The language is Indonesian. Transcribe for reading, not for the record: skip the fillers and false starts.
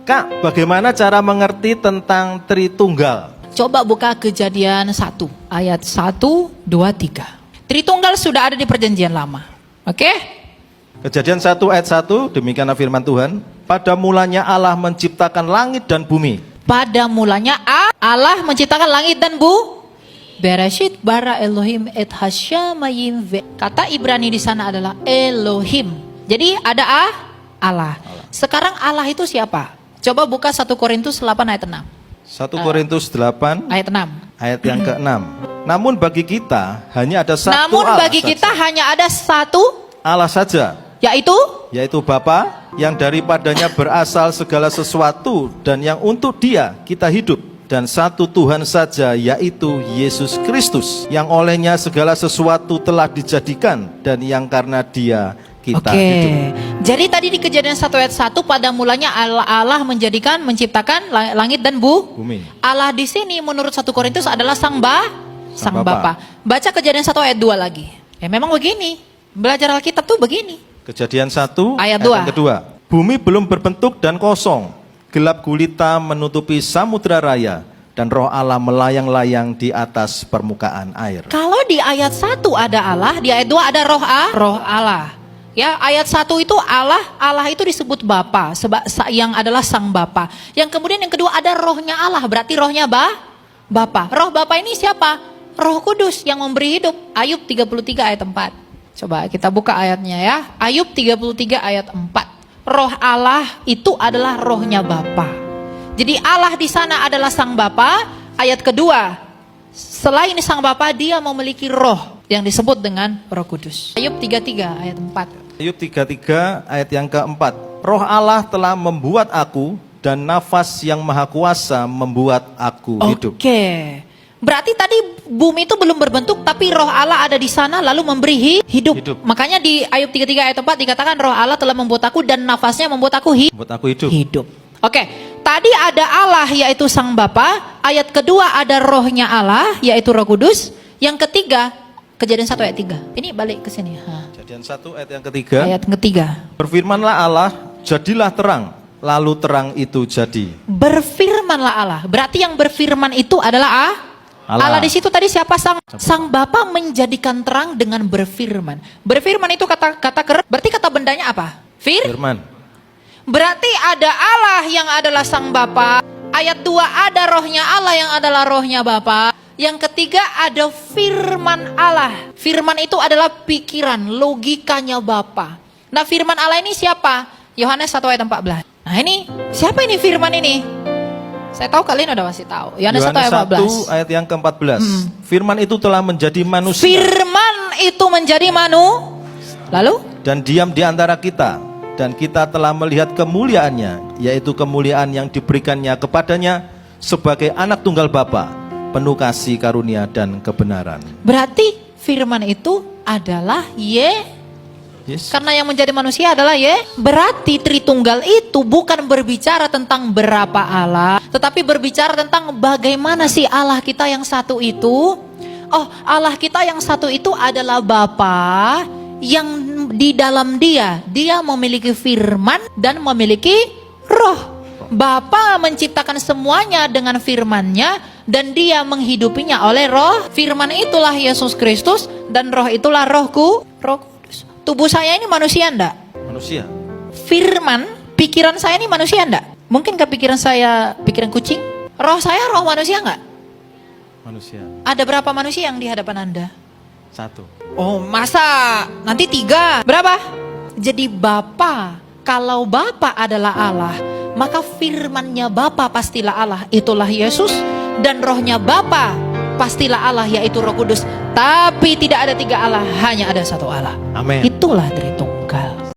Kak, bagaimana cara mengerti tentang Tritunggal? Coba buka Kejadian 1 ayat 1, 2, 3. Tritunggal sudah ada di perjanjian lama. Oke? Kejadian 1 ayat 1, demikianlah firman Tuhan. Pada mulanya Allah menciptakan langit dan bumi. Pada mulanya Allah menciptakan langit dan Bereshit bara Elohim et hashamayim ve. Kata Ibrani di sana adalah Elohim. Jadi ada Allah. Sekarang Allah itu siapa? Coba buka 1 Korintus 8 ayat 6. 1 Korintus 8 Ayat 6. ayat yang ke-6. Namun bagi kita hanya ada satu Namun Allah bagi saja. kita hanya ada satu, Allah saja, yaitu Bapa, yang daripadanya berasal segala sesuatu dan yang untuk Dia kita hidup, dan satu Tuhan saja, yaitu Yesus Kristus, yang olehnya segala sesuatu telah dijadikan dan yang karena Dia kita hidup. Jadi tadi di Kejadian 1 ayat 1 pada mulanya Allah menciptakan langit dan Bumi. Allah di sini menurut 1 Korintus adalah Sang Bapa. Baca Kejadian 1 ayat 2 lagi. Memang begini. Belajar Alkitab tuh begini. Kejadian 1 Ayat yang 2. kedua. Bumi belum berbentuk dan kosong. Gelap gulita menutupi samudra raya, dan roh Allah melayang-layang di atas permukaan air. Kalau di ayat 1 ada Allah, di ayat 2 ada roh Allah. Ya, ayat 1 itu Allah itu disebut Bapa, yang adalah Sang Bapa. Yang kemudian yang kedua ada rohnya Allah, berarti rohnya Bapa. Roh Bapa ini siapa? Roh Kudus yang memberi hidup. Ayub 33 ayat 4. Coba kita buka ayatnya ya. Ayub 33 ayat 4. Roh Allah itu adalah rohnya Bapa. Jadi Allah di sana adalah Sang Bapa. Ayat kedua, selain Sang Bapa, Dia memiliki roh yang disebut dengan Roh Kudus. Ayub 33 ayat 4. Ayub 33 ayat yang keempat. Roh Allah telah membuat aku, dan nafas yang maha kuasa membuat aku hidup. Oke. Berarti tadi bumi itu belum berbentuk, tapi roh Allah ada di sana lalu memberi hidup. Makanya di Ayub 33 ayat 4 dikatakan roh Allah telah membuat aku dan nafasnya membuat aku hidup. Oke. Tadi ada Allah yaitu Sang Bapa. Ayat kedua ada rohnya Allah yaitu Roh Kudus. Yang ketiga Kejadian 1 ayat 3. Ini balik ke sini. Kejadian 1 ayat yang ketiga. Ayat ketiga. Berfirmanlah Allah, jadilah terang, lalu terang itu jadi. Berfirmanlah Allah. Berarti yang berfirman itu adalah Allah di situ tadi siapa? Sang Bapa menjadikan terang dengan berfirman. Berfirman itu berarti kata bendanya apa? Firman. Berarti ada Allah yang adalah Sang Bapa. Ayat 2 ada rohnya Allah yang adalah rohnya Bapa. Yang ketiga ada firman Allah. Firman itu adalah pikiran, logikanya Bapa. Nah, firman Allah ini siapa? Yohanes 1 ayat 14. Nah, ini siapa ini firman ini? Saya tahu kalian udah pasti tahu. Yohanes 1 ayat 14. Ayat yang ke-14. Firman itu telah menjadi manusia. Firman itu menjadi lalu dan diam di antara kita, dan kita telah melihat kemuliaannya, yaitu kemuliaan yang diberikannya kepadanya sebagai anak tunggal Bapa, penuh kasih karunia dan kebenaran. Berarti firman itu adalah Yes. Karena yang menjadi manusia adalah Berarti Tritunggal itu bukan berbicara tentang berapa Allah, tetapi berbicara tentang bagaimana sih Allah kita yang satu itu. Oh, Allah kita yang satu itu adalah Bapa yang di dalam Dia memiliki firman dan memiliki roh. Bapa menciptakan semuanya dengan firman-Nya dan Dia menghidupinya oleh roh. Firman itulah Yesus Kristus dan roh itulah Roh Kudus. Tubuh saya ini manusia enggak? Manusia. Firman, pikiran saya ini manusia enggak? Mungkinkah pikiran saya pikiran kucing? Roh saya roh manusia enggak? Manusia. Ada berapa manusia yang di hadapan Anda? 1. Oh, masa? Nanti 3. Berapa? Jadi Bapa, kalau Bapa adalah Allah, maka firman-Nya Bapa pastilah Allah, itulah Yesus, dan rohnya Bapa pastilah Allah, yaitu Roh Kudus. Tapi tidak ada 3 Allah, hanya ada 1 Allah. Amin. Itulah Tritunggal.